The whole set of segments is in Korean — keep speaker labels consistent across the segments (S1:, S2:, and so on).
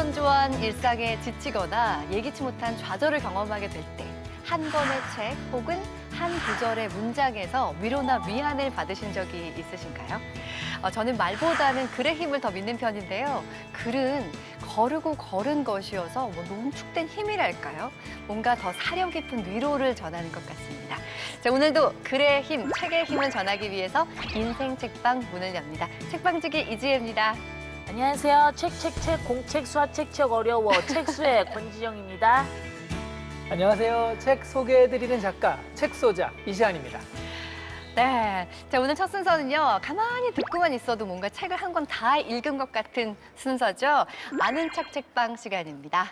S1: 이런저런 일상에 지치거나 예기치 못한 좌절을 경험하게 될 때 한 권의 책 혹은 한 구절의 문장에서 위로나 위안을 받으신 적이 있으신가요? 저는 말보다는 글의 힘을 더 믿는 편인데요. 글은 거르고 걸은 것이어서 농축된 힘이랄까요? 뭔가 더 사려 깊은 위로를 전하는 것 같습니다. 자, 오늘도 글의 힘, 책의 힘을 전하기 위해서 인생 책방 문을 엽니다. 책방지기 이지혜입니다.
S2: 안녕하세요. 책, 공책, 수화책, 책 어려워. 책수의 권지영입니다.
S3: 안녕하세요. 책 소개해드리는 작가, 책소자 이시안입니다.
S1: 네, 자 오늘 첫 순서는요. 가만히 듣고만 있어도 뭔가 책을 한 권 다 읽은 것 같은 순서죠. 아는 척 책방 시간입니다.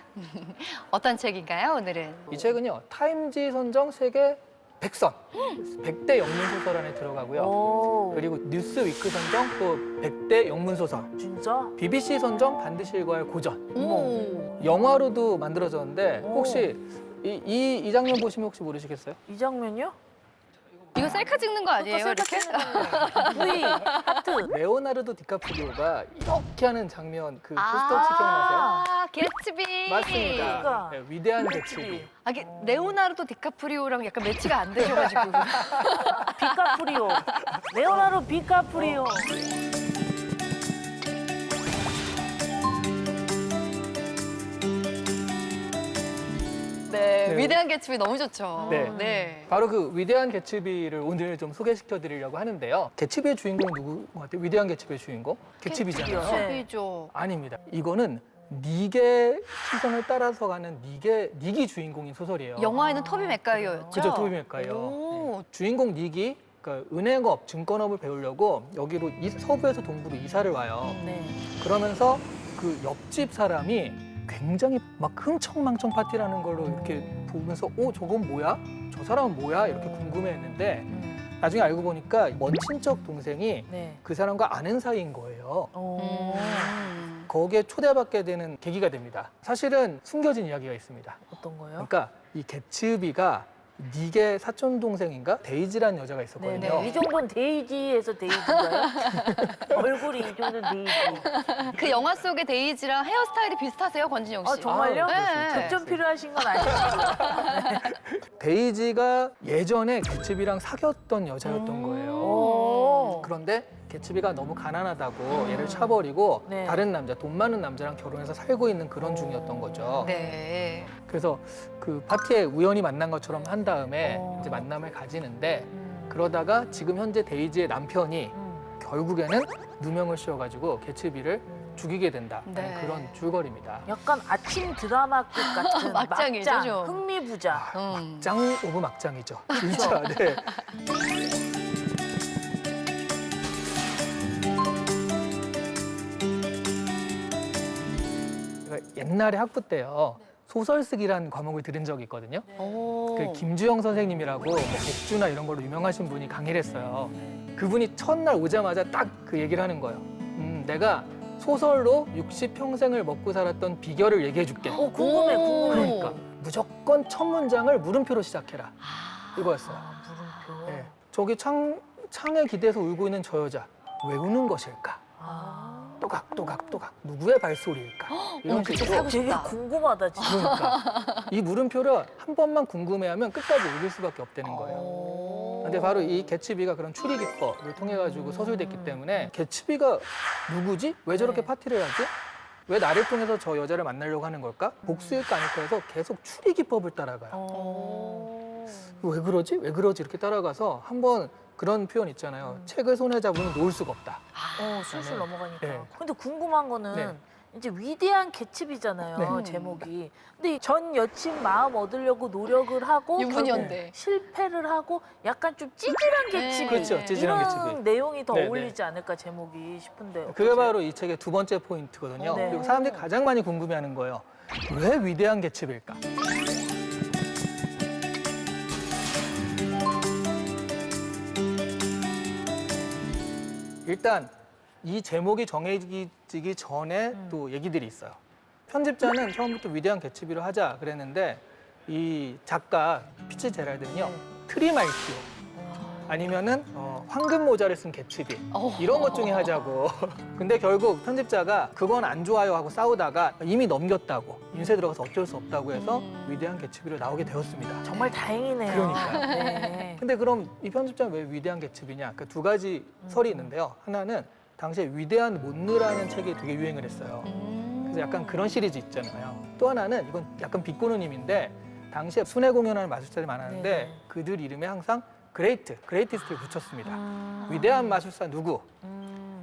S1: 어떤 책인가요, 오늘은?
S3: 이 책은요, 타임지 선정 세계 100선, 100대 영문소설 안에 들어가고요.
S2: 오,
S3: 그리고 뉴스위크 선정 또 100대 영문소설,
S2: 진짜?
S3: BBC 선정 반드시 읽어야 할 고전.
S1: 오.
S3: 영화로도 만들어졌는데
S2: 오.
S3: 혹시 이 장면 보시면 혹시 모르시겠어요?
S2: 이 장면이요?
S1: 이거 셀카 찍는 거 아니에요, 이렇게?
S2: V, 하트.
S3: 레오나르도 디카프리오가 이렇게 하는 장면, 그 포스터 혹시 기억나세요?
S1: 아, 개츠비.
S3: 맞습니다.
S2: 그러니까.
S3: 네, 위대한 개츠비.
S1: 아, 이게 레오나르도 디카프리오랑 약간 매치가 안 되셔가지고.
S2: 비카프리오. 레오나르도 비카프리오.
S1: 네,
S3: 네.
S1: 위대한 개츠비 너무 좋죠.
S3: 네.
S1: 네.
S3: 바로 그 위대한 개츠비를 오늘 좀 소개시켜 드리려고 하는데요. 개츠비의 주인공은 누구인 것 같아요? 위대한 개츠비의 주인공? 개츠비잖아요.
S2: 개츠비요.
S1: 개츠비죠.
S3: 아닙니다. 이거는 닉의 시선을 따라서 가는 닉이 주인공인 소설이에요.
S1: 영화에는 토비 맥가이어였죠?
S3: 그죠, 토비 맥가이어.
S1: 오.
S3: 네. 주인공 닉이 그러니까 은행업, 증권업을 배우려고 여기로 서부에서 동부로 이사를 와요.
S2: 네.
S3: 그러면서 그 옆집 사람이 굉장히 막 흥청망청 파티라는 걸로 이렇게 보면서 저건 뭐야? 저 사람은 뭐야? 이렇게 궁금해했는데 나중에 알고 보니까 먼 친척 동생이
S2: 네.
S3: 그 사람과 아는 사이인 거예요.
S2: 오.
S3: 거기에 초대받게 되는 계기가 됩니다. 사실은 숨겨진 이야기가 있습니다.
S2: 어떤 거요?
S3: 그러니까 이 개츠비가 닉의 사촌 동생인가 데이지라는 여자가 있었거든요.
S2: 네네. 이 정도는 데이지에서 데이지인가요? 얼굴이 이 정도는 데이지.
S1: 그 영화 속의 데이지랑 헤어스타일이 비슷하세요, 권진영 씨?
S2: 아, 정말요?
S1: 네.
S2: 접점 필요하신 건 아니죠?
S3: 데이지가 예전에 개츠비랑 사귀었던 여자였던 거예요.
S2: 오.
S3: 그런데 개츠비가 너무 가난하다고 얘를 차버리고
S2: 네.
S3: 다른 남자, 돈 많은 남자랑 결혼해서 살고 있는 그런 중이었던 거죠.
S1: 네.
S3: 그래서 그 파티에 우연히 만난 것처럼 한 다음에
S2: 어.
S3: 이제 만남을 가지는데 그러다가 지금 현재 데이지의 남편이 결국에는 누명을 씌워가지고 개츠비를 죽이게 된다.
S1: 네.
S3: 그런 줄거리입니다.
S2: 약간 아침 드라마급 같은
S1: 막장이죠,
S2: 막장,
S1: 좀.
S2: 흥미부자.
S3: 막장 오브 막장이죠. 진짜. 네. 제가 옛날에 학부 때요. 소설 쓰기라는 과목을 들은 적이 있거든요.
S1: 오.
S3: 그 김주영 선생님이라고 뭐 백주나 이런 걸로 유명하신 분이 강의를 했어요. 그분이 첫날 오자마자 딱 그 얘기를 하는 거예요. 내가 소설로 60평생을 먹고 살았던 비결을 얘기해 줄게.
S2: 궁금해, 궁금해.
S3: 그러니까 무조건 첫 문장을 물음표로 시작해라. 이거였어요.
S2: 물음표.
S3: 예. 저기 창에 기대서 울고 있는 저 여자 왜 우는 것일까? 또각또각 누구의 발소리일까? 이런
S1: 그쵸,
S3: 식으로.
S1: 사고
S2: 되게
S1: 싶다.
S2: 궁금하다, 진짜.
S3: 그러니까 이 물음표를 한 번만 궁금해하면 끝까지 읽을 수밖에 없다는 거예요. 근데 바로 이 개츠비가 그런 추리 기법을 통해 가지고 서술됐기 때문에 개츠비가 누구지? 왜 저렇게
S2: 네.
S3: 파티를 하지? 왜 나를 통해서 저 여자를 만나려고 하는 걸까? 복수일까 아닐까 해서 계속 추리 기법을 따라가요.
S2: 오.
S3: 왜 그러지? 왜 그러지? 이렇게 따라가서 한번 그런 표현 있잖아요. 책을 손에 잡으면 놓을 수가 없다.
S2: 술술
S3: 네.
S2: 넘어가니까.
S3: 네.
S2: 근데 궁금한 거는
S3: 네.
S2: 이제 위대한 개츠비잖아요,
S3: 네.
S2: 제목이. 근데 전 여친 마음 얻으려고 노력을 하고
S1: 유부녀인데.
S2: 결국 실패를 하고 약간 좀 찌질한
S1: 네.
S2: 개츠비.
S3: 그렇죠, 찌질한
S2: 이런
S3: 개츠비.
S2: 내용이 더
S3: 네, 네.
S2: 어울리지 않을까, 제목이 싶은데.
S3: 그게
S2: 어떠세요?
S3: 바로 이 책의 두 번째 포인트거든요.
S2: 네.
S3: 그리고 사람들이 가장 많이 궁금해하는 거예요. 왜 위대한 개츠비일까? 일단 이 제목이 정해지기 전에 또 얘기들이 있어요. 편집자는 처음부터 위대한 개츠비로 하자 그랬는데 이 작가 피츠제랄드는요. 트리말키오 아니면은 황금 모자를 쓴 개츠비 이런 것 중에 하자고. 근데 결국 편집자가 그건 안 좋아요 하고 싸우다가 이미 넘겼다고 인쇄 들어가서 어쩔 수 없다고 해서 위대한 개츠비로 나오게 되었습니다.
S2: 정말 다행이네요.
S3: 그러니까요.
S2: 네.
S3: 근데 그럼 이 편집자는 왜 위대한 개츠비냐? 그 두 가지 설이 있는데요. 하나는 당시에 위대한 몬느라는 책이 되게 유행을 했어요. 그래서 약간 그런 시리즈 있잖아요. 또 하나는 이건 약간 비꼬는 힘인데 당시에 순회 공연하는 마술사들이 많았는데
S2: 네네.
S3: 그들 이름에 항상 그레이티스트를 붙였습니다. 위대한 마술사 누구?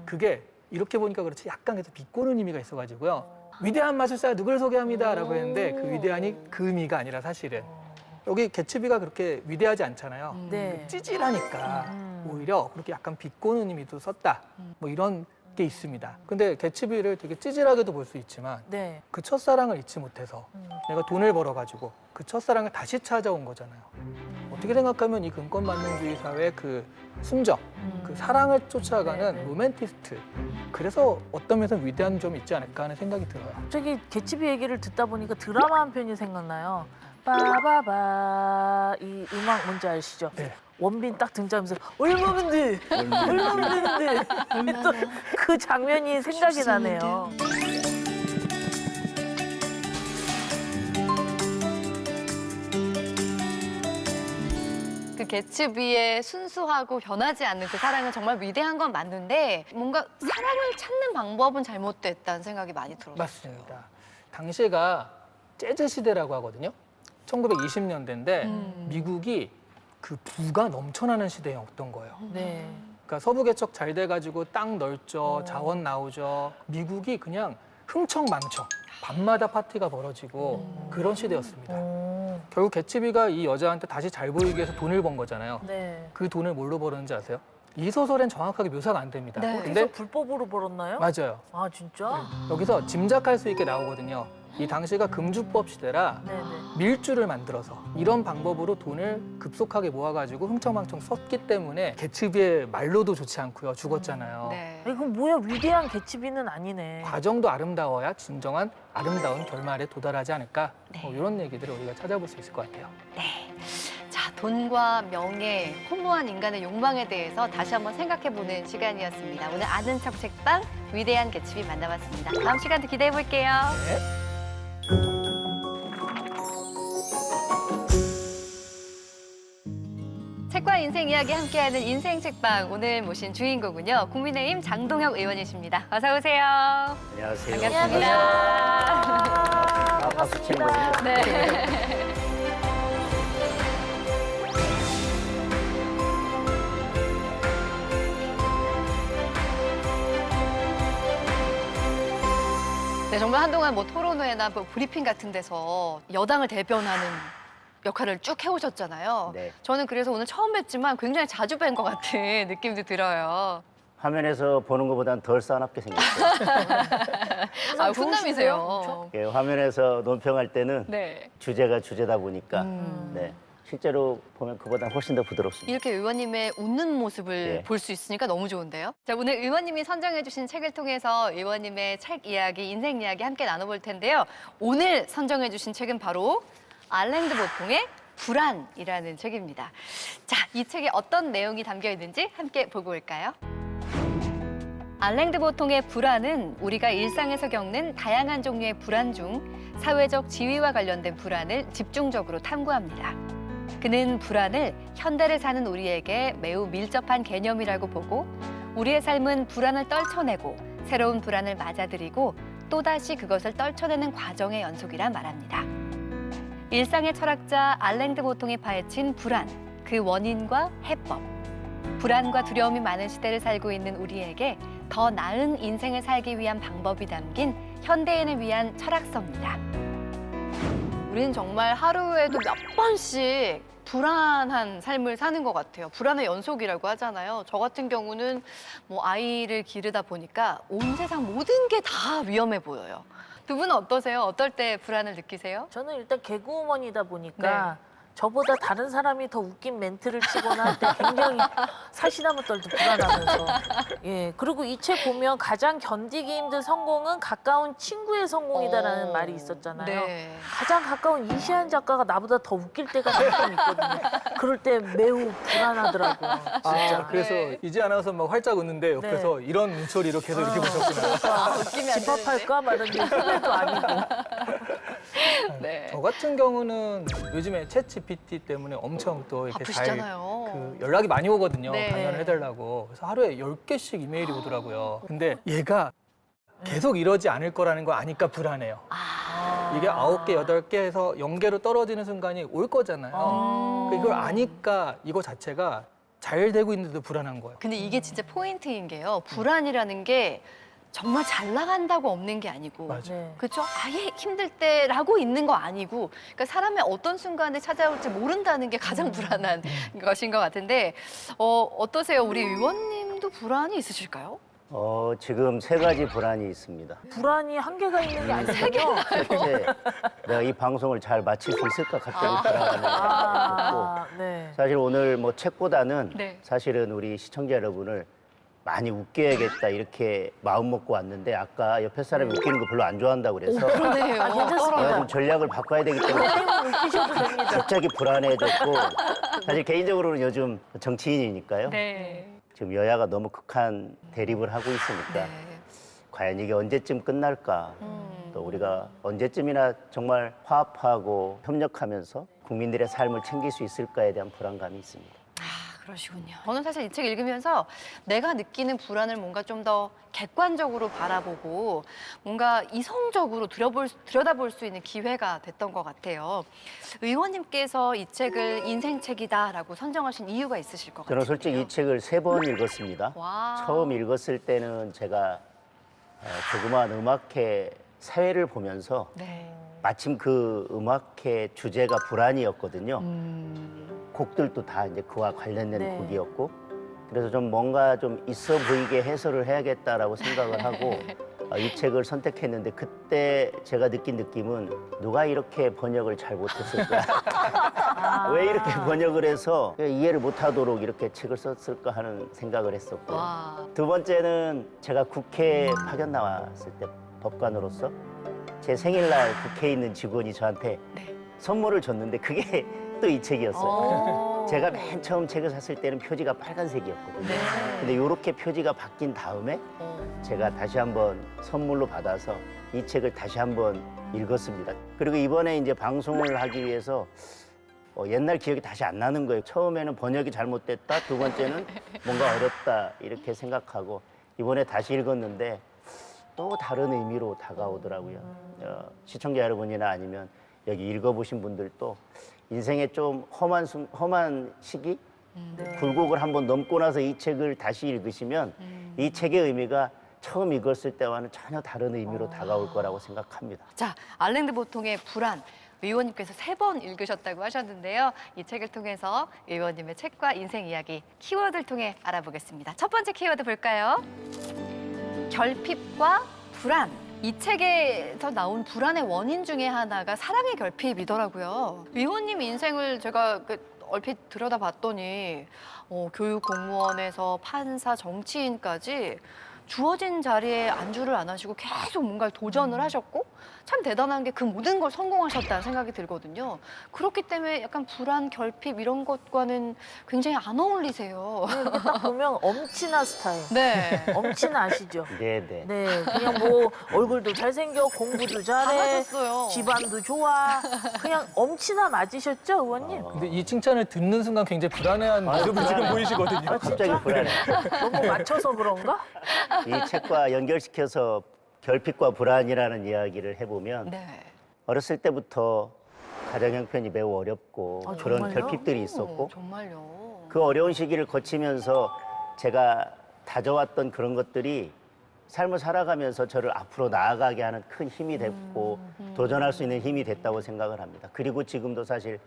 S3: 그게 이렇게 보니까 그렇지 약간 그래서 비꼬는 의미가 있어가지고요. 위대한 마술사 누구를 소개합니다라고 했는데 그 위대한이 그 의미가 아니라 사실은 여기 개츠비가 그렇게 위대하지 않잖아요.
S2: 네.
S3: 찌질하니까 오히려 그렇게 약간 비꼬는 의미도 썼다. 뭐 이런 게 있습니다. 근데 개츠비를 되게 찌질하게도 볼 수 있지만
S2: 네.
S3: 그 첫사랑을 잊지 못해서 내가 돈을 벌어가지고 그 첫사랑을 다시 찾아온 거잖아요. 어떻게 생각하면 이 금권만능주의 사회의 그 순정, 그 사랑을 쫓아가는
S2: 네네.
S3: 로맨티스트. 그래서 어떤 면에서 위대한 점이 있지 않을까 하는 생각이 들어요.
S2: 갑자기 개츠비 얘기를 듣다 보니까 드라마 한 편이 생각나요. 빠바바 이 음악 뭔지 아시죠?
S3: 네.
S2: 원빈 딱 등장하면서 얼마면 돼? 얼마면 되는데? 또 그 장면이 생각이 나네요.
S1: 그 개츠비의 순수하고 변하지 않는 그 사랑은 정말 위대한 건 맞는데 뭔가 사랑을 찾는 방법은 잘못됐다는 생각이 많이 들었어요.
S3: 맞습니다. 당시가 재즈 시대라고 하거든요. 1920년대인데 미국이 그 부가 넘쳐나는 시대였던 거예요.
S2: 네.
S3: 그러니까 서부 개척 잘 돼가지고 땅 넓죠, 자원 나오죠. 미국이 그냥 흥청망청 밤마다 파티가 벌어지고 그런 시대였습니다. 결국 개츠비가 이 여자한테 다시 잘 보이기 위해서 돈을 번 거잖아요.
S2: 네.
S3: 그 돈을 뭘로 벌었는지 아세요? 이 소설엔 정확하게 묘사가 안 됩니다.
S1: 네.
S3: 근데
S2: 그래서 불법으로 벌었나요?
S3: 맞아요.
S2: 아 진짜?
S3: 여기서 짐작할 수 있게 나오거든요. 이 당시가 금주법 시대라
S2: 네네.
S3: 밀주를 만들어서 이런 방법으로 돈을 급속하게 모아가지고 흥청망청 썼기 때문에 개츠비의 말로도 좋지 않고요. 죽었잖아요.
S1: 네.
S2: 아니, 그럼 뭐야 위대한 개츠비는 아니네.
S3: 과정도 아름다워야 진정한 아름다운 결말에 도달하지 않을까?
S1: 네.
S3: 이런 얘기들을 우리가 찾아볼 수 있을 것 같아요.
S1: 네. 자, 돈과 명예, 허무한 인간의 욕망에 대해서 다시 한번 생각해보는 시간이었습니다. 오늘 아는 척 책방 위대한 개츠비 만나봤습니다. 다음 시간도 기대해 볼게요.
S3: 네.
S1: 책과 인생 이야기 함께하는 인생 책방 오늘 모신 주인공은요 국민의힘 장동혁 의원이십니다. 어서 오세요.
S4: 안녕하세요.
S1: 반갑습니다.
S4: 박수 치는 거군요.
S1: 네. 네, 정말 한동안 뭐 토론회나 뭐 브리핑 같은 데서 여당을 대변하는 역할을 쭉 해오셨잖아요.
S4: 네.
S1: 저는 그래서 오늘 처음 뵀지만 굉장히 자주 뵌 것 같은 느낌도 들어요.
S4: 화면에서 보는 것보다는 덜 싸납게 생겼어요.
S1: 아,
S2: 좋으신데요?
S1: 훈남이세요.
S4: 예, 화면에서 논평할 때는
S1: 네.
S4: 주제가 주제다 보니까 네, 실제로 보면 그보다 훨씬 더 부드럽습니다.
S1: 이렇게 의원님의 웃는 모습을
S4: 네.
S1: 볼 수 있으니까 너무 좋은데요. 자, 오늘 의원님이 선정해주신 책을 통해서 의원님의 책 이야기, 인생 이야기 함께 나눠볼 텐데요. 오늘 선정해주신 책은 바로 알랭드 보통의 불안이라는 책입니다. 자, 이 책에 어떤 내용이 담겨 있는지 함께 보고 올까요? 알랭드 보통의 불안은 우리가 일상에서 겪는 다양한 종류의 불안 중 사회적 지위와 관련된 불안을 집중적으로 탐구합니다. 그는 불안을 현대를 사는 우리에게 매우 밀접한 개념이라고 보고 우리의 삶은 불안을 떨쳐내고 새로운 불안을 맞아들이고 또다시 그것을 떨쳐내는 과정의 연속이라 말합니다. 일상의 철학자 알랭드 보통이 파헤친 불안, 그 원인과 해법. 불안과 두려움이 많은 시대를 살고 있는 우리에게 더 나은 인생을 살기 위한 방법이 담긴 현대인을 위한 철학서입니다. 우리는 정말 하루에도 몇 번씩 불안한 삶을 사는 것 같아요. 불안의 연속이라고 하잖아요. 저 같은 경우는 뭐 아이를 기르다 보니까 온 세상 모든 게 다 위험해 보여요. 두 분은 어떠세요? 어떨 때 불안을 느끼세요?
S2: 저는 일단 개그우먼이다 보니까 저보다 다른 사람이 더 웃긴 멘트를 치거나 할 때 굉장히 사시나무 떨듯 불안하면서. 예. 그리고 이 책 보면 가장 견디기 힘든 성공은 가까운 친구의 성공이다라는 말이 있었잖아요.
S1: 네.
S2: 가장 가까운 이시안 작가가 나보다 더 웃길 때가 가끔 있거든요. 그럴 때 매우 불안하더라고요. 진짜.
S3: 아, 그래서
S1: 네.
S3: 이제 아나운서 막 활짝 웃는데 옆에서 이런 눈초리로 계속 이렇게 보셨구나.
S1: 웃기면 안
S2: 집합할까 말았는데 후배도 아니고.
S1: 네.
S3: 저 같은 경우는 요즘에 챗 GPT 때문에 엄청 또 이렇게
S1: 바쁘시잖아요.
S3: 그 연락이 많이 오거든요.
S1: 네.
S3: 강연을 해달라고. 그래서 하루에 10개씩 이메일이 오더라고요. 근데 얘가 계속 이러지 않을 거라는 거 아니까 불안해요. 이게 9개, 8개 해서 0개로 떨어지는 순간이 올 거잖아요. 이걸 아니까 이거 자체가 잘 되고 있는데도 불안한 거예요.
S1: 근데 이게 진짜 포인트인 게요. 불안이라는 게 정말 잘 나간다고 없는 게 아니고
S3: 맞아.
S2: 네.
S1: 그렇죠? 아예 힘들 때라고 있는 거 아니고 그러니까 사람의 어떤 순간에 찾아올지 모른다는 게 가장 불안한 것인 것 같은데 어떠세요? 우리 의원님도 불안이 있으실까요?
S4: 지금 3가지 불안이 있습니다.
S2: 불안이 한계가 있는 게 아니군요.
S4: 첫째, 내가 이 방송을 잘 마칠 수 있을까 갑자기 불안하는 게 있고,
S2: 네.
S4: 사실 오늘 뭐 책보다는
S1: 네.
S4: 사실은 우리 시청자 여러분을 많이 웃겨야겠다 이렇게 마음 먹고 왔는데 아까 옆에 사람이 웃기는 거 별로 안 좋아한다고 그래서
S1: 그러네요.
S4: 내가 좀 전략을 바꿔야 되기 때문에
S2: 게임은 웃기셔도 됩니다.
S4: 갑자기 불안해졌고 사실 개인적으로는 요즘 정치인이니까요.
S1: 네.
S4: 지금 여야가 너무 극한 대립을 하고 있으니까
S1: 네.
S4: 과연 이게 언제쯤 끝날까? 또 우리가 언제쯤이나 정말 화합하고 협력하면서 국민들의 삶을 챙길 수 있을까에 대한 불안감이 있습니다.
S1: 그러시군요. 저는 사실 이 책 읽으면서 내가 느끼는 불안을 뭔가 좀 더 객관적으로 바라보고 뭔가 이성적으로 들여다볼 수 있는 기회가 됐던 것 같아요. 의원님께서 이 책을 인생책이다라고 선정하신 이유가 있으실 것 같아요.
S4: 저는 솔직히 이 책을 3번 읽었습니다.
S1: 와.
S4: 처음 읽었을 때는 제가 조그마한 음악회 사회를 보면서
S1: 네.
S4: 마침 그 음악회 주제가 불안이었거든요. 곡들도 다 이제 그와 관련된
S2: 네.
S4: 곡이었고 그래서 좀 뭔가 좀 있어 보이게 해설을 해야겠다라고 생각을 하고 이 책을 선택했는데 그때 제가 느낀 느낌은 누가 이렇게 번역을 잘 못했을까? 왜 이렇게 번역을 해서 이해를 못하도록 이렇게 책을 썼을까 하는 생각을 했었고
S1: 와.
S4: 두 번째는 제가 국회에 파견 나왔을 때 법관으로서 제 생일날 국회에 있는 직원이 저한테
S1: 네.
S4: 선물을 줬는데 그게 또 이 책이었어요.
S1: 오.
S4: 제가 맨 처음 책을 샀을 때는 표지가 빨간색이었거든요.
S1: 네.
S4: 근데 이렇게 표지가 바뀐 다음에 제가 다시 한번 선물로 받아서 이 책을 다시 한번 읽었습니다. 그리고 이번에 이제 방송을 하기 위해서 옛날 기억이 다시 안 나는 거예요. 처음에는 번역이 잘못됐다. 두 번째는 뭔가 어렵다. 이렇게 생각하고 이번에 다시 읽었는데 또 다른 의미로 다가오더라고요. 시청자 여러분이나 아니면 여기 읽어보신 분들도 인생의 좀 험한 시기? 굴곡을 한번 넘고 나서 이 책을 다시 읽으시면 이 책의 의미가 처음 읽었을 때와는 전혀 다른 의미로 다가올 거라고 생각합니다.
S1: 자, 알랭드 보통의 불안. 의원님께서 3번 읽으셨다고 하셨는데요. 이 책을 통해서 의원님의 책과 인생 이야기 키워드를 통해 알아보겠습니다. 첫 번째 키워드 볼까요? 결핍과 불안. 이 책에서 나온 불안의 원인 중에 하나가 사랑의 결핍이더라고요. 의원님 인생을 제가 얼핏 들여다봤더니 교육 공무원에서 판사, 정치인까지 주어진 자리에 안주를 안 하시고 계속 뭔가 도전을 하셨고 참 대단한 게 그 모든 걸 성공하셨다는 생각이 들거든요. 그렇기 때문에 약간 불안, 결핍 이런 것과는 굉장히 안 어울리세요.
S2: 이렇게 딱 보면 엄친아 스타일.
S1: 네.
S2: 엄친아 아시죠?
S4: 네네.
S2: 네, 그냥 뭐 얼굴도 잘생겨, 공부도
S1: 다
S2: 잘해,
S1: 가졌어요.
S2: 집안도 좋아. 그냥 엄친아 맞으셨죠, 의원님?
S3: 근데 이 칭찬을 듣는 순간 굉장히 불안해한 모습을 지금 보이시거든요.
S4: 갑자기 불안해.
S2: 너무 맞춰서 그런가?
S4: 이 책과 연결시켜서 결핍과 불안이라는 이야기를 해보면
S1: 네.
S4: 어렸을 때부터 가정 형편이 매우 어렵고
S2: 아,
S4: 그런
S2: 정말요?
S4: 결핍들이 있었고
S1: 정말요.
S4: 그 어려운 시기를 거치면서 제가 다져왔던 그런 것들이 삶을 살아가면서 저를 앞으로 나아가게 하는 큰 힘이 됐고 도전할 수 있는 힘이 됐다고 생각을 합니다. 그리고 지금도 사실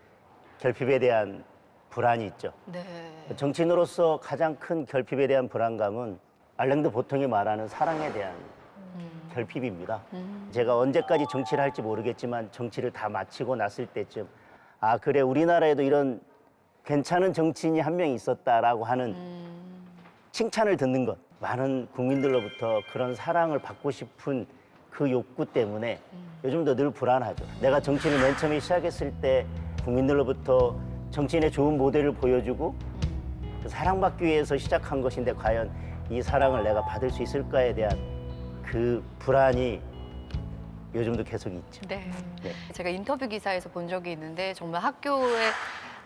S4: 결핍에 대한 불안이 있죠.
S1: 네.
S4: 정치인으로서 가장 큰 결핍에 대한 불안감은 알랭드 보통이 말하는 사랑에 대한 결핍입니다. 제가 언제까지 정치를 할지 모르겠지만 정치를 다 마치고 났을 때쯤 아 그래 우리나라에도 이런 괜찮은 정치인이 한 명 있었다라고 하는 칭찬을 듣는 것. 많은 국민들로부터 그런 사랑을 받고 싶은 그 욕구 때문에 요즘도 늘 불안하죠. 내가 정치를 맨 처음에 시작했을 때 국민들로부터 정치인의 좋은 모델을 보여주고 그 사랑받기 위해서 시작한 것인데 과연 이 사랑을 내가 받을 수 있을까에 대한 그 불안이 요즘도 계속 있죠.
S1: 네.
S4: 네.
S1: 제가 인터뷰 기사에서 본 적이 있는데 정말 학교에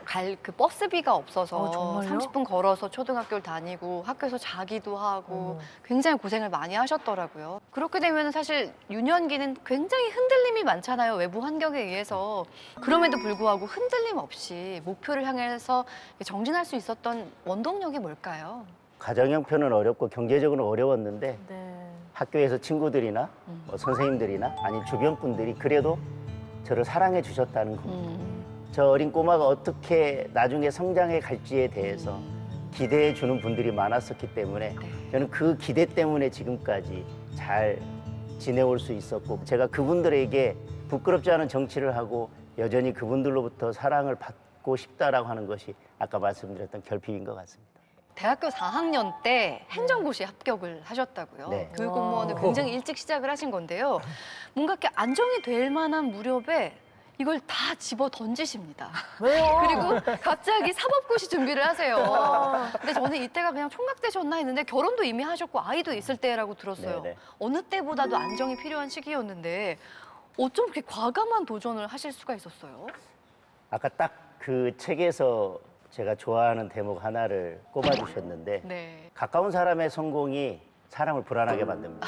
S1: 갈 그 버스비가 없어서
S2: 정말요?
S1: 30분 걸어서 초등학교를 다니고 학교에서 자기도 하고
S2: 어머.
S1: 굉장히 고생을 많이 하셨더라고요. 그렇게 되면 사실 유년기는 굉장히 흔들림이 많잖아요. 외부 환경에 의해서. 그럼에도 불구하고 흔들림 없이 목표를 향해서 정진할 수 있었던 원동력이 뭘까요?
S4: 가정 형편은 어렵고 경제적으로 어려웠는데
S2: 네.
S4: 학교에서 친구들이나 뭐 선생님들이나 아니 주변 분들이 그래도 저를 사랑해 주셨다는 겁니다. 저 어린 꼬마가 어떻게 나중에 성장해 갈지에 대해서 기대해 주는 분들이 많았었기 때문에 저는 그 기대 때문에 지금까지 잘 지내올 수 있었고 제가 그분들에게 부끄럽지 않은 정치를 하고 여전히 그분들로부터 사랑을 받고 싶다라고 하는 것이 아까 말씀드렸던 결핍인 것 같습니다.
S1: 대학교 4학년 때 행정고시 합격을 하셨다고요.
S4: 네.
S1: 교육공무원을
S2: 와.
S1: 굉장히 일찍 시작을 하신 건데요. 뭔가 이렇게 안정이 될 만한 무렵에 이걸 다 집어 던지십니다.
S2: 왜요?
S1: 그리고 갑자기 사법고시 준비를 하세요.
S2: 와.
S1: 근데 저는 이때가 그냥 총각되셨나 했는데 결혼도 이미 하셨고 아이도 있을 때라고 들었어요.
S4: 네네.
S1: 어느 때보다도 안정이 필요한 시기였는데 어쩜 그렇게 과감한 도전을 하실 수가 있었어요?
S4: 아까 딱 그 책에서 제가 좋아하는 대목 하나를 꼽아주셨는데
S1: 네.
S4: 가까운 사람의 성공이 사람을 불안하게 만듭니다.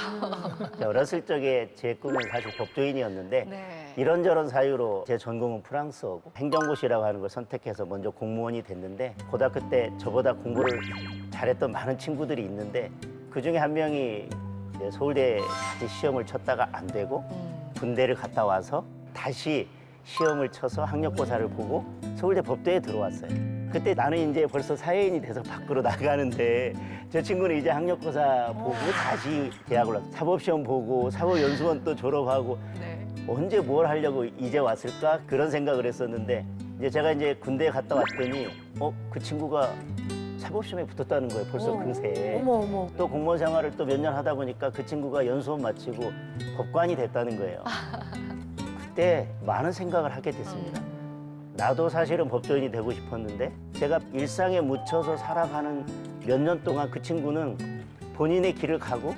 S4: 어렸을 적에 제 꿈은 사실 법조인이었는데
S1: 네.
S4: 이런저런 사유로 제 전공은 프랑스어고 행정고시라고 하는 걸 선택해서 먼저 공무원이 됐는데 고등학교 때 저보다 공부를 잘했던 많은 친구들이 있는데 그중에 한 명이 이제 서울대 다시 시험을 쳤다가 안 되고 군대를 갔다 와서 다시 시험을 쳐서 학력고사를 보고 서울대 법대에 들어왔어요. 그때 나는 이제 벌써 사회인이 돼서 밖으로 나가는데 저 친구는 이제 학력고사 보고 다시 대학을 와서 사법시험 보고 사법연수원 또 졸업하고
S1: 네.
S4: 언제 뭘 하려고 이제 왔을까 그런 생각을 했었는데 이제 제가 이제 군대에 갔다 왔더니 그 친구가 사법시험에 붙었다는 거예요. 벌써 그새.
S2: 어머 어머.
S4: 또 공무원 생활을 또 몇 년 하다 보니까 그 친구가 연수원 마치고 법관이 됐다는 거예요. 그때 많은 생각을 하게 됐습니다. 나도 사실은 법조인이 되고 싶었는데 제가 일상에 묻혀서 살아가는 몇 년 동안 그 친구는 본인의 길을 가고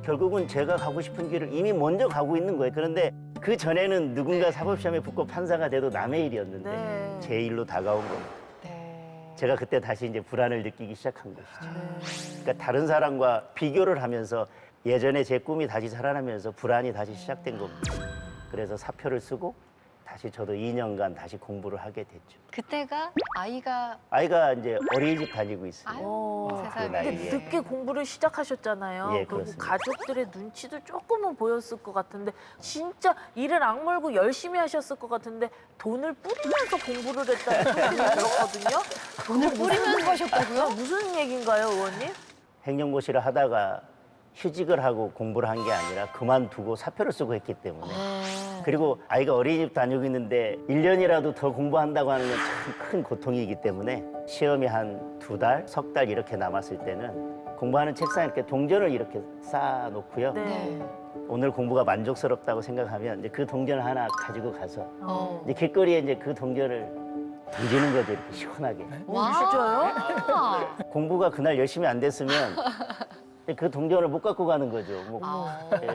S4: 결국은 제가 가고 싶은 길을 이미 먼저 가고 있는 거예요. 그런데 그 전에는 누군가 사법시험에 붙고 판사가 돼도 남의 일이었는데
S2: 네.
S4: 제 일로 다가온 겁니다.
S1: 네.
S4: 제가 그때 다시 이제 불안을 느끼기 시작한 것이죠.
S2: 네.
S4: 그러니까 다른 사람과 비교를 하면서 예전에 제 꿈이 다시 살아나면서 불안이 다시 시작된 겁니다. 그래서 사표를 쓰고 다시 저도 2년간 다시 공부를 하게 됐죠.
S1: 그때가
S4: 아이가 이제 어린이집 다니고 있어요.
S1: 아유, 세상에.
S4: 그 나이에.
S2: 근데 늦게 공부를 시작하셨잖아요.
S4: 예,
S2: 그리고
S4: 그렇습니다.
S2: 가족들의 눈치도 조금은 보였을 것 같은데 진짜 일을 악물고 열심히 하셨을 것 같은데 돈을 뿌리면서 공부를 했다는 소문이 들었거든요.
S1: 돈을 뿌리면서 하셨다고요?
S2: 무슨 얘기인가요, 의원님?
S4: 행정고시를 하다가 휴직을 하고 공부를 한 게 아니라 그만두고 사표를 쓰고 했기 때문에 그리고 아이가 어린이집 다니고 있는데 1년이라도 더 공부한다고 하는 건 참 큰 고통이기 때문에 시험이 한 2달, 석 달 이렇게 남았을 때는 공부하는 책상에 이렇게 동전을 이렇게 쌓아놓고요.
S2: 네.
S4: 오늘 공부가 만족스럽다고 생각하면 이제 그 동전을 하나 가지고 가서
S1: 어.
S4: 이제 길거리에 이제 그 동전을 던지는 거죠, 이렇게 시원하게.
S2: 진짜요?
S4: 공부가 그날 열심히 안 됐으면 그 동전을 못 갖고 가는 거죠. 뭐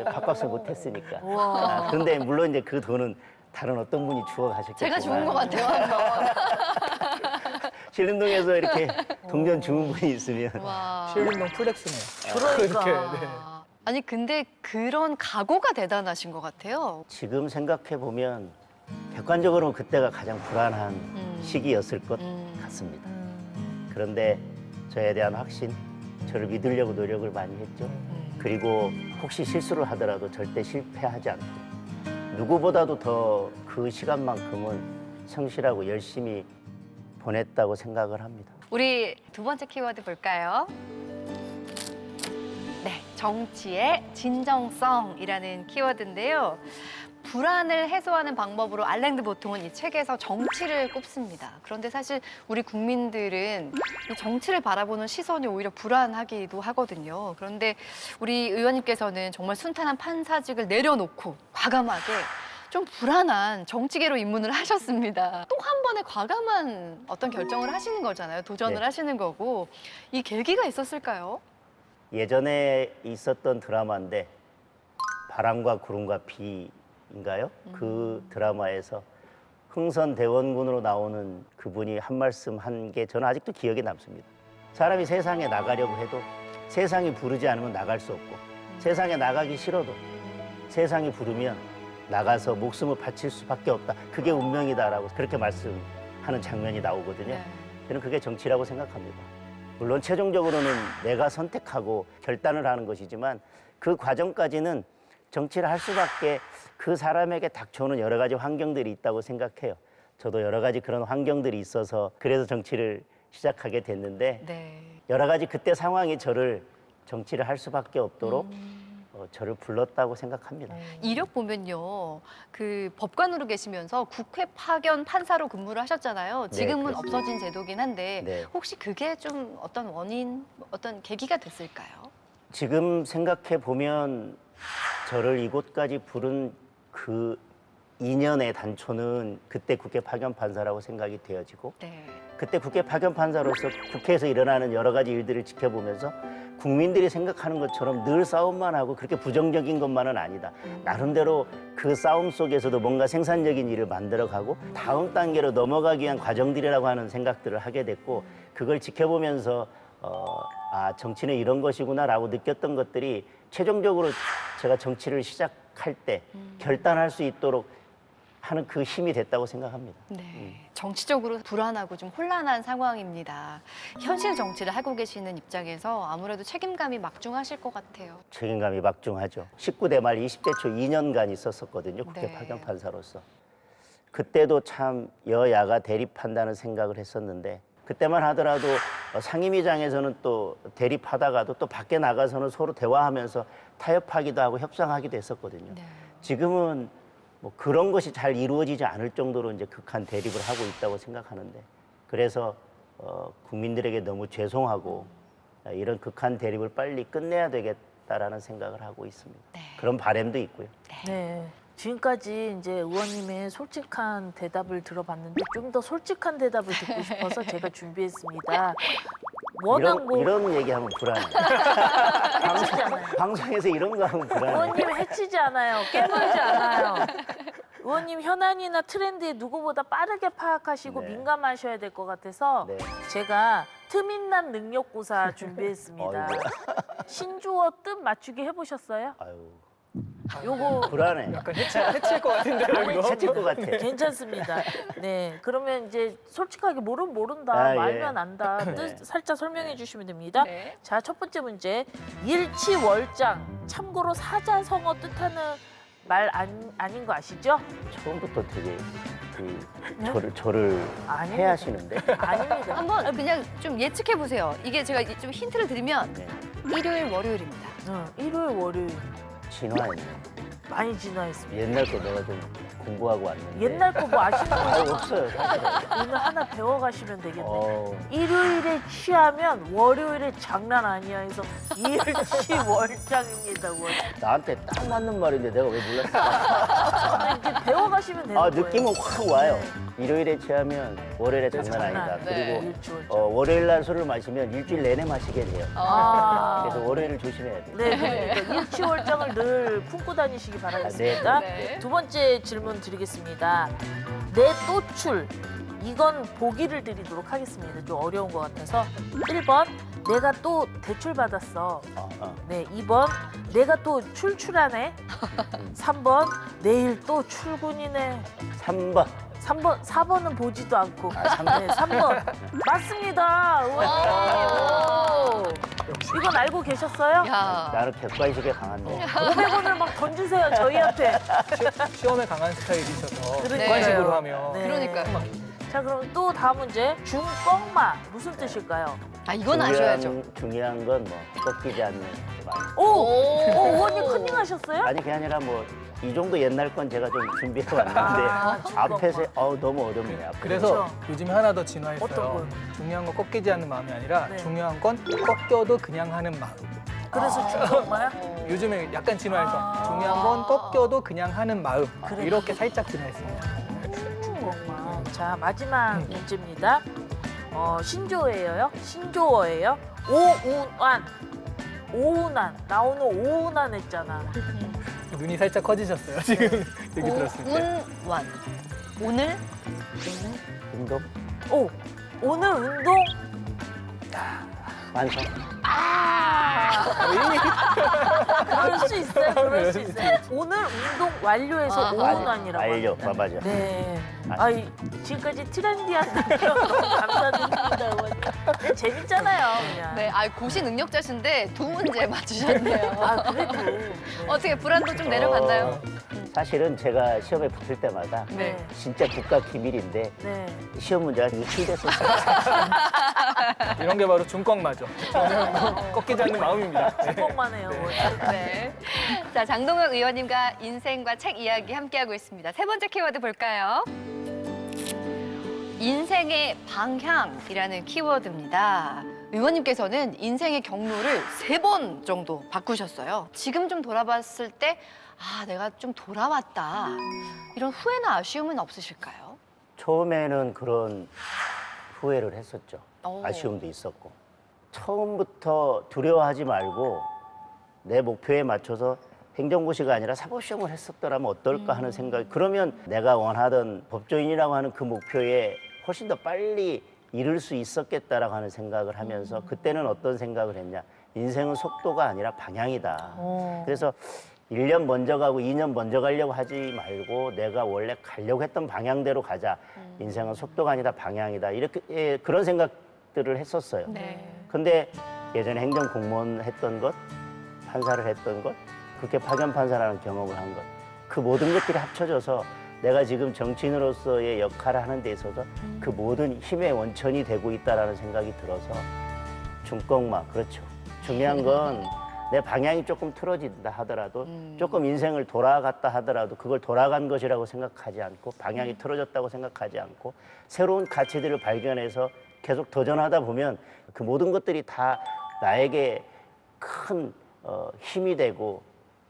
S4: 밥값을 못 했으니까.
S2: 우와.
S4: 그런데 물론 이제 그 돈은 다른 어떤 분이 주워 가셨겠지만
S1: 제가 죽은 것 같아요. 한번.
S4: 신림동에서 이렇게 동전 주운 분이 있으면
S1: 와.
S3: 신림동 플렉스네요.
S2: 그러니까.
S3: 이렇게, 네.
S1: 아니 근데 그런 각오가 대단하신 것 같아요.
S4: 지금 생각해 보면 객관적으로 그때가 가장 불안한 시기였을 것 같습니다. 그런데 저에 대한 확신, 저를 믿으려고 노력을 많이 했죠. 그리고 혹시 실수를 하더라도 절대 실패하지 않도록 누구보다도 더 그 시간만큼은 성실하고 열심히 보냈다고 생각을 합니다.
S1: 우리 두 번째 키워드 볼까요? 네, 정치의 진정성이라는 키워드인데요. 불안을 해소하는 방법으로 알랭드 보통은 이 책에서 정치를 꼽습니다. 그런데 사실 우리 국민들은 이 정치를 바라보는 시선이 오히려 불안하기도 하거든요. 그런데 우리 의원님께서는 정말 순탄한 판사직을 내려놓고 과감하게 좀 불안한 정치계로 입문을 하셨습니다. 또 한 번의 과감한 어떤 결정을 하시는 거잖아요. 도전을
S4: 네.
S1: 하시는 거고. 이 계기가 있었을까요?
S4: 예전에 있었던 드라마인데 바람과 구름과 비인가요? 그 드라마에서 흥선대원군으로 나오는 그분이 한 말씀 한 게 저는 아직도 기억에 남습니다. 사람이 세상에 나가려고 해도 세상이 부르지 않으면 나갈 수 없고 세상에 나가기 싫어도 세상이 부르면 나가서 목숨을 바칠 수밖에 없다. 그게 운명이다라고 그렇게 말씀하는 장면이 나오거든요.
S1: 네.
S4: 저는 그게 정치라고 생각합니다. 물론 최종적으로는 내가 선택하고 결단을 하는 것이지만 그 과정까지는 정치를 할 수밖에 그 사람에게 닥쳐오는 여러 가지 환경들이 있다고 생각해요. 저도 여러 가지 그런 환경들이 있어서 그래서 정치를 시작하게 됐는데
S1: 네.
S4: 여러 가지 그때 상황이 저를 정치를 할 수밖에 없도록 저를 불렀다고 생각합니다.
S1: 이력 보면요, 그 법관으로 계시면서 국회 파견 판사로 근무를 하셨잖아요. 지금은
S4: 그렇습니다.
S1: 없어진 제도긴 한데
S4: 네.
S1: 혹시 그게 좀 어떤 원인, 어떤 계기가 됐을까요?
S4: 지금 생각해 보면 저를 이곳까지 부른 그 인연의 단초는 그때 국회 파견 판사라고 생각이 되어지고
S1: 네.
S4: 그때 국회 파견 판사로서 국회에서 일어나는 여러 가지 일들을 지켜보면서 국민들이 생각하는 것처럼 늘 싸움만 하고 그렇게 부정적인 것만은 아니다. 나름대로 그 싸움 속에서도 뭔가 생산적인 일을 만들어가고 다음 단계로 넘어가기 위한 과정들이라고 하는 생각들을 하게 됐고 그걸 지켜보면서 아 정치는 이런 것이구나라고 느꼈던 것들이 최종적으로 제가 정치를 시작할 때 결단할 수 있도록 하는 그 힘이 됐다고 생각합니다.
S1: 네. 정치적으로 불안하고 좀 혼란한 상황입니다. 현실 정치를 하고 계시는 입장에서 아무래도 책임감이 막중하실 것 같아요.
S4: 책임감이 막중하죠. 19대 말 20대 초 2년간 있었었거든요. 국회
S1: 네.
S4: 파견 판사로서. 그때도 참 여야가 대립한다는 생각을 했었는데 그때만 하더라도 상임위장에서는 또 대립하다가도 또 밖에 나가서는 서로 대화하면서 타협하기도 하고 협상하기도 했었거든요.
S1: 네.
S4: 지금은 뭐 그런 것이 잘 이루어지지 않을 정도로 이제 극한 대립을 하고 있다고 생각하는데 그래서 국민들에게 너무 죄송하고 이런 극한 대립을 빨리 끝내야 되겠다라는 생각을 하고 있습니다.
S1: 네.
S4: 그런 바람도 있고요.
S2: 네. 지금까지 이제 의원님의 솔직한 대답을 들어봤는데 좀 더 솔직한 대답을 듣고 싶어서 제가 준비했습니다. 워낙 뭐
S4: 이런 얘기하면 불안해요.
S2: 해치지 않아요.
S4: 방송에서 이런 거 하면 불안해요.
S2: 의원님 해치지 않아요. 깨물지 않아요. 의원님 현안이나 트렌드에 누구보다 빠르게 파악하시고
S4: 네.
S2: 민감하셔야 될 것 같아서
S4: 네.
S2: 제가 트민남 능력고사 준비했습니다.
S4: 어이구.
S2: 신주어 뜻 맞추기 해보셨어요?
S4: 아유,
S2: 요거
S4: 불안해.
S3: 약간 해칠 것 같은데요, 이거?
S4: 해칠 것 같아.
S2: 괜찮습니다. 네, 그러면 이제 솔직하게 모르면 모른다,
S4: 아, 예.
S2: 말면 안다.
S4: 네.
S2: 뜻 살짝 설명해 주시면 됩니다.
S1: 네.
S2: 자, 첫 번째 문제. 일치월장. 참고로 사자성어 뜻하는 말 아닌 거 아시죠?
S4: 처음부터 되게
S2: 네?
S4: 저를
S2: 아닙니다.
S4: 해하시는데.
S2: 아닙니다.
S1: 한번 그냥 좀 예측해 보세요. 이게 제가 좀 힌트를 드리면
S4: 네.
S1: 일요일, 월요일입니다.
S2: 일요일, 월요일
S4: 진화했네.
S2: 많이 진화했습니다.
S4: 옛날 거 내가 좀 공부하고 왔는데.
S2: 옛날 거 뭐 아시는 거
S4: 아유, 없어요. 사실은.
S2: 오늘 하나 배워가시면 되겠네요.
S4: 어,
S2: 일요일에 취하면 월요일에 장난 아니야 해서 일치월장입니다.
S4: 나한테 딱 맞는 말인데 내가 왜 몰랐어?
S2: 이제 배워가시면 되는
S4: 아,
S2: 거예요.
S4: 느낌은 확 와요.
S2: 네.
S4: 일요일에 취하면 월요일에 장난 아니다.
S1: 네.
S4: 그리고
S2: 일치월장.
S4: 월요일 날 술을 마시면 일주일 내내 마시게 돼요.
S2: 아.
S4: 그래서 월요일을 조심해야 돼요.
S2: 네, 그러니까 일치월장을 늘 품고 다니시기 바라겠습니다.
S1: 네.
S2: 두 번째 질문 드리겠습니다. 내 또출. 이건 보기를 드리도록 하겠습니다. 좀 어려운 것 같아서. 1번, 내가 또 대출 받았어. 네, 2번, 내가 또 출출하네. 3번, 내일 또 출근이네.
S4: 3번.
S2: 4번은 보지도 않고.
S4: 아, 3번.
S2: 네, 3번. 맞습니다. 의원님. 이건 알고 계셨어요?
S1: 야.
S4: 나는 객관식에 강한데.
S2: 500원을 막 던주세요, 저희한테.
S3: 시험에 강한 스타일이셔서
S2: 그러니까요.
S3: 객관식으로 하면
S2: 네.
S1: 그러니까요.
S2: 자, 그럼 또 다음 문제. 중꺽마 무슨 뜻일까요?
S1: 아, 이건 아셔야죠.
S4: 중요한 건 뭐 꺾이지 않는 마음.
S2: 오, 의원님 컨닝하셨어요?
S4: 아니 그게 아니라 뭐 이 정도 옛날 건 제가 좀 준비해 왔는데
S2: 중꺽마.
S4: 앞에서 너무 어렵네요.
S3: 그래서
S2: 그렇죠.
S3: 요즘에 하나 더
S2: 어떤
S3: 진화했어요.
S2: 걸?
S3: 중요한 건 꺾이지 않는 마음이 아니라
S2: 네.
S3: 중요한 건 꺾여도 그냥 하는 마음.
S2: 그래서 중꺽마야?
S3: 요즘에 약간 진화해서
S2: 아.
S3: 중요한 건 꺾여도 그냥 하는 마음.
S2: 그래.
S3: 이렇게 살짝 진화했습니다.
S2: 중꺽마. 자, 마지막 문제입니다. 신조어예요? 신조어예요? 오운완. 오운완. 나 오늘 오운완 했잖아.
S3: 눈이 살짝 커지셨어요. 지금 얘기 들었을 때.
S1: 오운완. 오늘
S4: 운동
S2: 오늘 운동.
S4: 완성.
S2: 그럴 수 있어요. 그럴 수 있어요. 오늘 운동 완료해서
S1: 아,
S2: 오운완이라고
S4: 완료.
S2: 합니다.
S4: 맞아.
S2: 네. 아이, 지금까지 트렌디한 남편 너무 감사드립니다, 의원님. 네, 재밌잖아요, 그냥.
S1: 네, 고시 능력자신데 두 문제 맞추셨네요.
S2: 아, 그래도. 네.
S1: 어떻게 불안도 좀 내려갔나요?
S4: 사실은 제가 시험에 붙을 때마다
S1: 네.
S4: 진짜 국가 기밀인데
S2: 네.
S4: 시험 문제가 유출됐었어요.
S3: 이런 게 바로 중꺽마죠. 꺾이지 않는 마음입니다. 네.
S2: 축복만 해요.
S1: 네. 자, 장동혁 의원님과 인생과 책 이야기 함께하고 있습니다. 세 번째 키워드 볼까요? 인생의 방향이라는 키워드입니다. 의원님께서는 인생의 경로를 3번 정도 바꾸셨어요. 지금 좀 돌아봤을 때, 내가 좀 돌아왔다. 이런 후회나 아쉬움은 없으실까요?
S4: 처음에는 그런 후회를 했었죠.
S1: 오.
S4: 아쉬움도 있었고. 처음부터 두려워하지 말고 내 목표에 맞춰서 행정고시가 아니라 사법시험을 했었더라면 어떨까 하는 생각이. 그러면 내가 원하던 법조인이라고 하는 그 목표에 훨씬 더 빨리 이룰 수 있었겠다라고 하는 생각을 하면서 그때는 어떤 생각을 했냐. 인생은 속도가 아니라 방향이다. 그래서 1년 먼저 가고 2년 먼저 가려고 하지 말고 내가 원래 가려고 했던 방향대로 가자. 인생은 속도가 아니다 방향이다. 이렇게 그런 생각들을 했었어요.
S1: 네.
S4: 근데 예전에 행정공무원 했던 것, 판사를 했던 것, 국회 파견판사라는 경험을 한 것, 그 모든 것들이 합쳐져서 내가 지금 정치인으로서의 역할을 하는 데 있어서 그 모든 힘의 원천이 되고 있다는 생각이 들어서 중꺽마, 그렇죠. 중요한 건 내 방향이 조금 틀어진다 하더라도 조금 인생을 돌아갔다 하더라도 그걸 돌아간 것이라고 생각하지 않고 방향이 틀어졌다고 생각하지 않고 새로운 가치들을 발견해서 계속 도전하다 보면 그 모든 것들이 다 나에게 큰 힘이 되고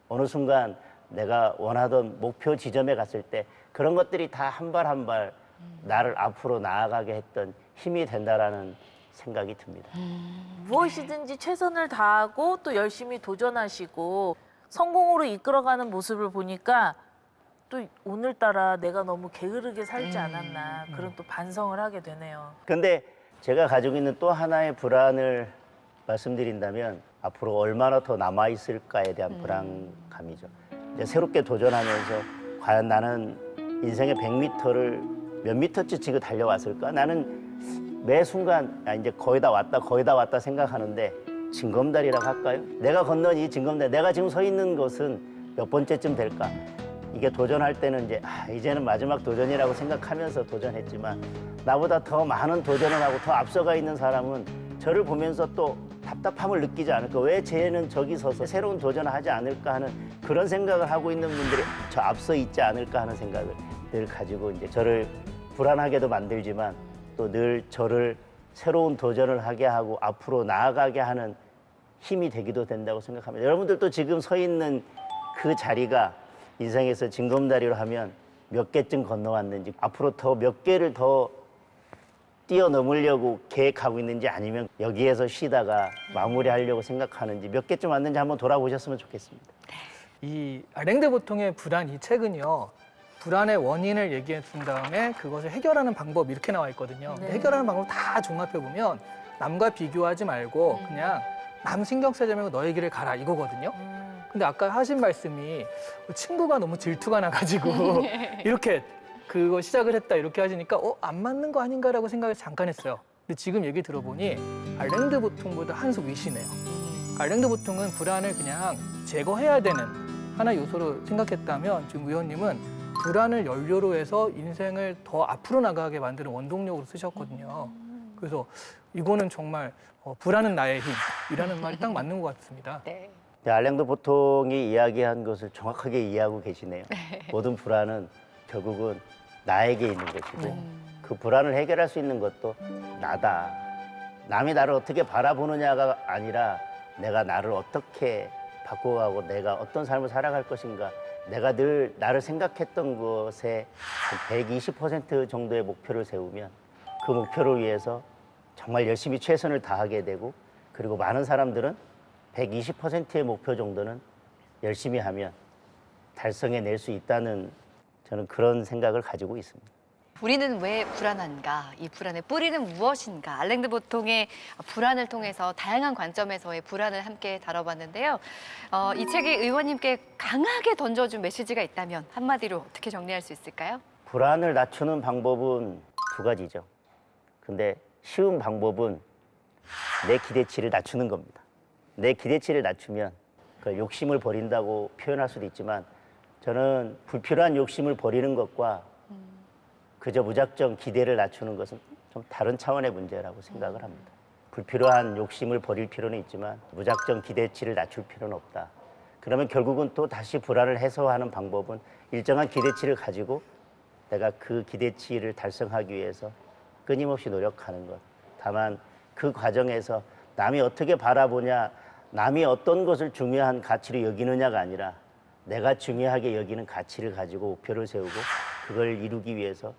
S4: 어느 순간 내가 원하던 목표 지점에 갔을 때 그런 것들이 다 한 발 한 발 나를 앞으로 나아가게 했던 힘이 된다라는 생각이 듭니다.
S2: 무엇이든지 최선을 다하고 또 열심히 도전하시고 성공으로 이끌어가는 모습을 보니까 또 오늘따라 내가 너무 게으르게 살지 않았나 그런 또 반성을 하게 되네요.
S4: 근데 제가 가지고 있는 또 하나의 불안을 말씀드린다면 앞으로 얼마나 더 남아있을까에 대한 불안감이죠. 이제 새롭게 도전하면서 과연 나는 인생의 100m를 몇 미터째 지금 달려왔을까? 나는 매 순간 이제 거의 다 왔다 생각하는데 징검다리라고 할까요? 내가 건넌 이 징검다리, 내가 지금 서 있는 곳은 몇 번째쯤 될까? 이게 도전할 때는 이제 이제는 마지막 도전이라고 생각하면서 도전했지만 나보다 더 많은 도전을 하고 더 앞서가 있는 사람은 저를 보면서 또 답답함을 느끼지 않을까? 왜 쟤는 저기 서서 새로운 도전을 하지 않을까 하는 그런 생각을 하고 있는 분들이 저 앞서 있지 않을까 하는 생각을 늘 가지고 이제 저를 불안하게도 만들지만 또 늘 저를 새로운 도전을 하게 하고 앞으로 나아가게 하는 힘이 되기도 된다고 생각합니다. 여러분들도 지금 서 있는 그 자리가 인생에서 징검다리로 하면 몇 개쯤 건너왔는지 앞으로 더 몇 개를 더 뛰어넘으려고 계획하고 있는지 아니면 여기에서 쉬다가 마무리하려고 생각하는지 몇 개쯤 왔는지 한번 돌아보셨으면 좋겠습니다.
S3: 이 랭드 보통의 불안 이 책은요. 불안의 원인을 얘기해 준 다음에 그것을 해결하는 방법 이렇게 나와 있거든요.
S2: 네.
S3: 해결하는 방법 다 종합해 보면 남과 비교하지 말고 그냥 남 신경 쓰지 말고 너의 길을 가라 이거거든요. 근데 아까 하신 말씀이 친구가 너무 질투가 나가지고 이렇게 그거 시작을 했다 이렇게 하시니까 안 맞는 거 아닌가라고 생각을 잠깐 했어요. 근데 지금 얘기 들어보니 랭드 보통보다 한 수 위시네요. 랭드 보통은 불안을 그냥 제거해야 되는 하나의 요소로 생각했다면 지금 의원님은 불안을 연료로 해서 인생을 더 앞으로 나가게 만드는 원동력으로 쓰셨거든요. 그래서 이거는 정말 불안은 나의 힘이라는 말이 딱 맞는 것 같습니다.
S1: 네.
S4: 네, 알랭도 보통이 이야기한 것을 정확하게 이해하고 계시네요. 모든 불안은 결국은 나에게 있는 것이고 그 불안을 해결할 수 있는 것도 나다. 남이 나를 어떻게 바라보느냐가 아니라 내가 나를 어떻게 바꿔가고 내가 어떤 삶을 살아갈 것인가. 내가 늘 나를 생각했던 것에 120% 정도의 목표를 세우면 그 목표를 위해서 정말 열심히 최선을 다하게 되고 그리고 많은 사람들은 120%의 목표 정도는 열심히 하면 달성해낼 수 있다는 저는 그런 생각을 가지고 있습니다.
S1: 우리는 왜 불안한가? 이 불안의 뿌리는 무엇인가? 알랭드 보통의 불안을 통해서 다양한 관점에서의 불안을 함께 다뤄봤는데요. 이 책이 의원님께 강하게 던져준 메시지가 있다면 한마디로 어떻게 정리할 수 있을까요?
S4: 불안을 낮추는 방법은 두 가지죠. 근데 쉬운 방법은 내 기대치를 낮추는 겁니다. 내 기대치를 낮추면 그 욕심을 버린다고 표현할 수도 있지만 저는 불필요한 욕심을 버리는 것과 그저 무작정 기대를 낮추는 것은 좀 다른 차원의 문제라고 생각을 합니다. 불필요한 욕심을 버릴 필요는 있지만 무작정 기대치를 낮출 필요는 없다. 그러면 결국은 또 다시 불안을 해소하는 방법은 일정한 기대치를 가지고 내가 그 기대치를 달성하기 위해서 끊임없이 노력하는 것. 다만 그 과정에서 남이 어떻게 바라보냐, 남이 어떤 것을 중요한 가치로 여기느냐가 아니라 내가 중요하게 여기는 가치를 가지고 목표를 세우고 그걸 이루기 위해서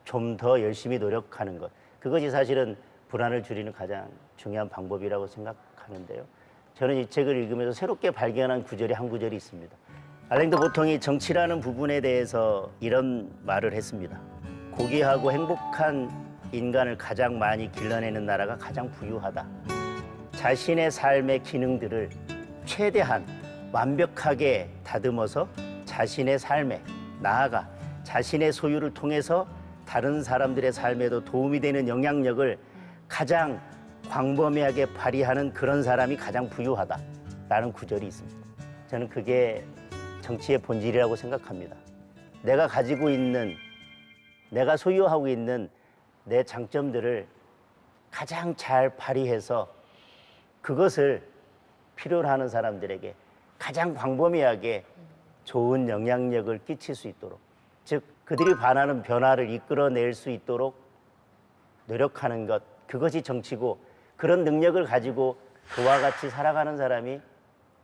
S4: 좀 더 열심히 노력하는 것. 그것이 사실은 불안을 줄이는 가장 중요한 방법이라고 생각하는데요. 저는 이 책을 읽으면서 새롭게 발견한 구절이 한 구절이 있습니다. 알랭드 보통이 정치라는 부분에 대해서 이런 말을 했습니다. 고귀하고 행복한 인간을 가장 많이 길러내는 나라가 가장 부유하다. 자신의 삶의 기능들을 최대한 완벽하게 다듬어서 자신의 삶에 나아가 자신의 소유를 통해서 다른 사람들의 삶에도 도움이 되는 영향력을 가장 광범위하게 발휘하는 그런 사람이 가장 부유하다라는 구절이 있습니다. 저는 그게 정치의 본질이라고 생각합니다. 내가 가지고 있는, 내가 소유하고 있는 내 장점들을 가장 잘 발휘해서 그것을 필요로 하는 사람들에게 가장 광범위하게 좋은 영향력을 끼칠 수 있도록, 즉 그들이 바라는 변화를 이끌어낼 수 있도록 노력하는 것, 그것이 정치고 그런 능력을 가지고 그와 같이 살아가는 사람이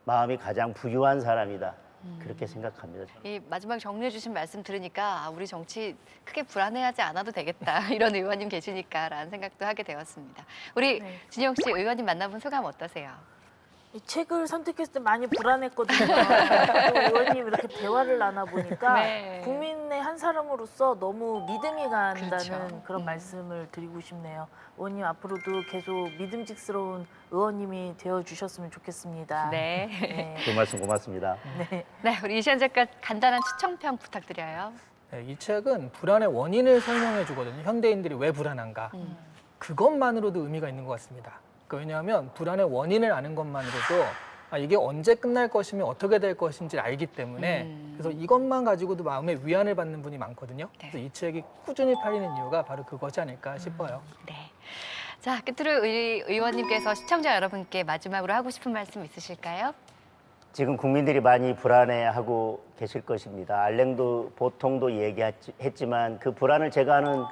S4: 마음이 가장 부유한 사람이다. 그렇게 생각합니다.
S1: 이 마지막 정리해 주신 말씀 들으니까 우리 정치 크게 불안해하지 않아도 되겠다. 이런 의원님 계시니까라는 생각도 하게 되었습니다. 우리
S2: 네.
S1: 진영 씨 의원님 만나본 소감 어떠세요?
S2: 이 책을 선택했을 때 많이 불안했거든요. 또 의원님 이렇게 대화를 나눠보니까
S1: 네.
S2: 국민의 한 사람으로서 너무 믿음이 간다는
S1: 그렇죠.
S2: 그런 말씀을 드리고 싶네요. 의원님 앞으로도 계속 믿음직스러운 의원님이 되어주셨으면 좋겠습니다.
S1: 네.
S2: 네.
S4: 그 말씀 고맙습니다.
S2: 네.
S1: 네, 우리 이시연 작가 간단한 추천평 부탁드려요.
S3: 네, 이 책은 불안의 원인을 설명해 주거든요. 현대인들이 왜 불안한가. 그것만으로도 의미가 있는 것 같습니다. 왜냐하면 불안의 원인을 아는 것만으로도 이게 언제 끝날 것이며 어떻게 될 것인지 알기 때문에 그래서 이것만 가지고도 마음의 위안을 받는 분이 많거든요.
S1: 네.
S3: 그래서 이 책이 꾸준히 팔리는 이유가 바로 그것이 아닐까 싶어요.
S1: 네. 자, 끝으로 우리 의원님께서 시청자 여러분께 마지막으로 하고 싶은 말씀 있으실까요?
S4: 지금 국민들이 많이 불안해하고 계실 것입니다. 알랭도 보통도 얘기했지만 그 불안을 제거하는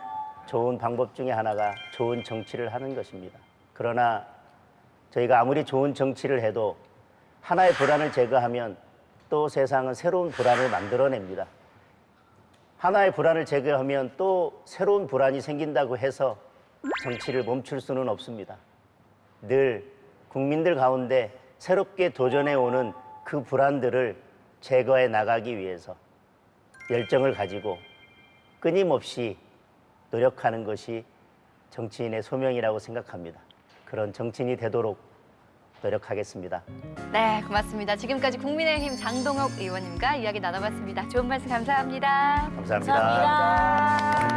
S4: 좋은 방법 중에 하나가 좋은 정치를 하는 것입니다. 그러나 저희가 아무리 좋은 정치를 해도 하나의 불안을 제거하면 또 세상은 새로운 불안을 만들어냅니다. 하나의 불안을 제거하면 또 새로운 불안이 생긴다고 해서 정치를 멈출 수는 없습니다. 늘 국민들 가운데 새롭게 도전해오는 그 불안들을 제거해 나가기 위해서 열정을 가지고 끊임없이 노력하는 것이 정치인의 소명이라고 생각합니다. 그런 정치인이 되도록 노력하겠습니다.
S1: 네, 고맙습니다. 지금까지 국민의힘 장동혁 의원님과 이야기 나눠봤습니다. 좋은 말씀 감사합니다.
S4: 감사합니다.
S2: 감사합니다.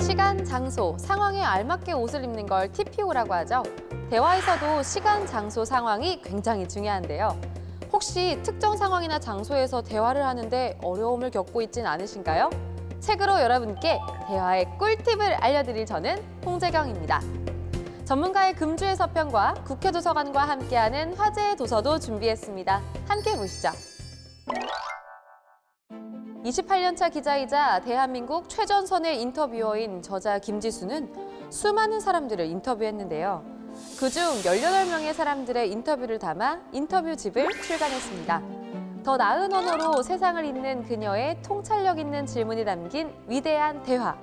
S1: 시각
S5: 시간, 장소, 상황에 알맞게 옷을 입는 걸 TPO라고 하죠. 대화에서도 시간, 장소, 상황이 굉장히 중요한데요. 혹시 특정 상황이나 장소에서 대화를 하는데 어려움을 겪고 있진 않으신가요? 책으로 여러분께 대화의 꿀팁을 알려드릴 저는 홍재경입니다. 전문가의 금주의 서평과 국회 도서관과 함께하는 화제의 도서도 준비했습니다. 함께 보시죠. 28년차 기자이자 대한민국 최전선의 인터뷰어인 저자 김지수는 수많은 사람들을 인터뷰했는데요. 그중 18명의 사람들의 인터뷰를 담아 인터뷰집을 출간했습니다. 더 나은 언어로 세상을 잇는 그녀의 통찰력 있는 질문이 담긴 위대한 대화.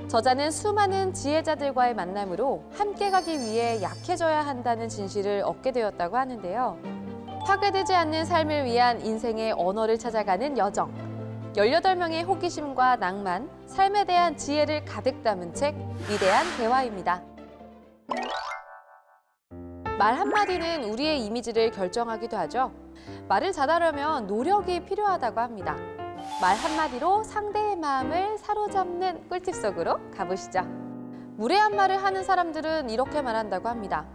S5: 저자는 수많은 지혜자들과의 만남으로 함께 가기 위해 약해져야 한다는 진실을 얻게 되었다고 하는데요. 파괴되지 않는 삶을 위한 인생의 언어를 찾아가는 여정. 18명의 호기심과 낭만, 삶에 대한 지혜를 가득 담은 책 위대한 대화입니다. 말 한마디는 우리의 이미지를 결정하기도 하죠. 말을 잘하려면 노력이 필요하다고 합니다. 말 한마디로 상대의 마음을 사로잡는 꿀팁 속으로 가보시죠. 무례한 말을 하는 사람들은 이렇게 말한다고 합니다.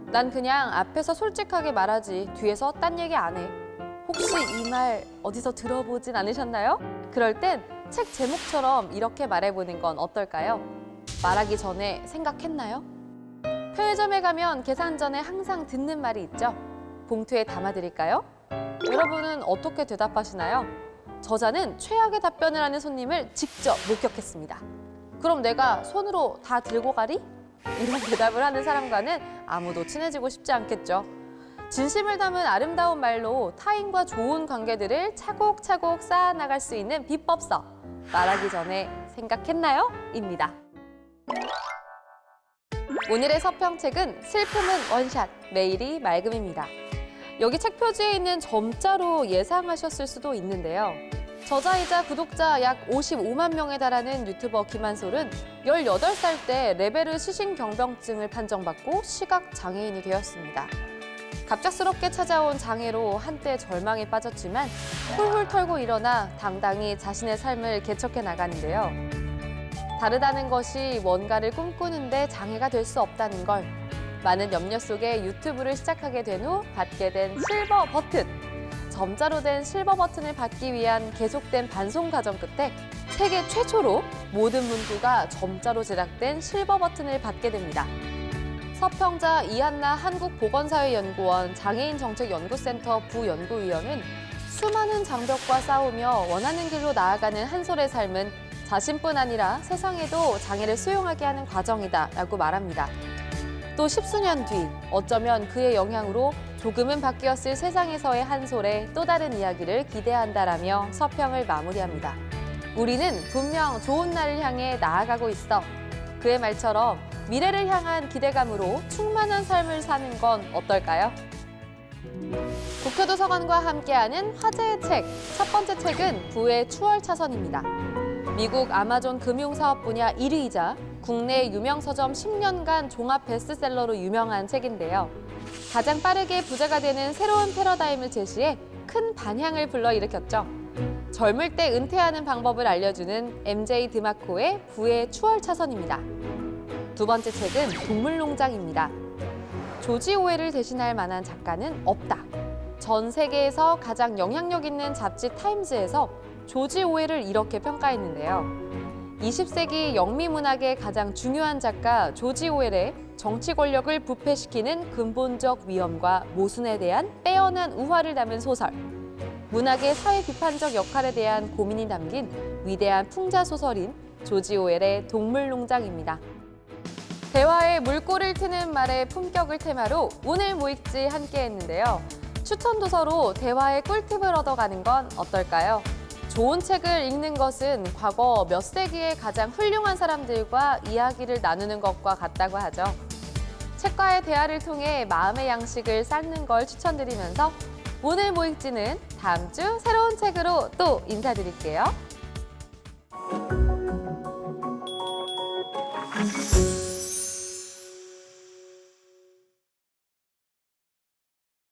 S5: 난 그냥 앞에서 솔직하게 말하지 뒤에서 딴 얘기 안 해. 혹시 이 말 어디서 들어보진 않으셨나요? 그럴 땐 책 제목처럼 이렇게 말해보는 건 어떨까요? 말하기 전에 생각했나요? 편의점에 가면 계산 전에 항상 듣는 말이 있죠. 봉투에 담아드릴까요? 여러분은 어떻게 대답하시나요? 저자는 최악의 답변을 하는 손님을 직접 목격했습니다. 그럼 내가 손으로 다 들고 가리? 이런 대답을 하는 사람과는 아무도 친해지고 싶지 않겠죠. 진심을 담은 아름다운 말로 타인과 좋은 관계들을 차곡차곡 쌓아나갈 수 있는 비법서. 말하기 전에 생각했나요? 입니다. 오늘의 서평책은 슬픔은 원샷, 매일이 맑음입니다. 여기 책 표지에 있는 점자로 예상하셨을 수도 있는데요. 저자이자 구독자 약 55만 명에 달하는 유튜버 김한솔은 18살 때 레베르 시신경병증을 판정받고 시각장애인이 되었습니다. 갑작스럽게 찾아온 장애로 한때 절망에 빠졌지만 훌훌 털고 일어나 당당히 자신의 삶을 개척해 나가는데요. 다르다는 것이 뭔가를 꿈꾸는데 장애가 될 수 없다는 걸 많은 염려 속에 유튜브를 시작하게 된 후 받게 된 실버 버튼. 점자로 된 실버 버튼을 받기 위한 계속된 반송 과정 끝에 세계 최초로 모든 문구가 점자로 제작된 실버 버튼을 받게 됩니다. 서평자 이한나 한국보건사회연구원 장애인정책연구센터 부연구위원은 수많은 장벽과 싸우며 원하는 길로 나아가는 한솔의 삶은 자신뿐 아니라 세상에도 장애를 수용하게 하는 과정이다라고 말합니다. 또 십수년 뒤 어쩌면 그의 영향으로 조금은 바뀌었을 세상에서의 한솔의 또 다른 이야기를 기대한다라며 서평을 마무리합니다. 우리는 분명 좋은 날을 향해 나아가고 있어. 그의 말처럼 미래를 향한 기대감으로 충만한 삶을 사는 건 어떨까요? 국회 도서관과 함께하는 화제의 책. 첫 번째 책은 부의 추월차선입니다. 미국 아마존 금융사업 분야 1위이자 국내 유명 서점 10년간 종합 베스트셀러로 유명한 책인데요. 가장 빠르게 부자가 되는 새로운 패러다임을 제시해 큰 반향을 불러일으켰죠. 젊을 때 은퇴하는 방법을 알려주는 MJ 드마코의 부의 추월차선입니다. 두 번째 책은 동물농장입니다. 조지 오웰을 대신할 만한 작가는 없다. 전 세계에서 가장 영향력 있는 잡지 타임즈에서 조지 오웰을 이렇게 평가했는데요. 20세기 영미문학의 가장 중요한 작가 조지 오웰의 정치 권력을 부패시키는 근본적 위험과 모순에 대한 빼어난 우화를 담은 소설. 문학의 사회 비판적 역할에 대한 고민이 담긴 위대한 풍자 소설인 조지 오웰의 동물농장입니다. 대화에 물꼬를 트는 말의 품격을 테마로 오늘 뭐 읽지 함께 했는데요. 추천 도서로 대화의 꿀팁을 얻어가는 건 어떨까요? 좋은 책을 읽는 것은 과거 몇 세기의 가장 훌륭한 사람들과 이야기를 나누는 것과 같다고 하죠. 책과의 대화를 통해 마음의 양식을 쌓는 걸 추천드리면서 오늘 뭐 읽지는 다음 주 새로운 책으로 또 인사드릴게요.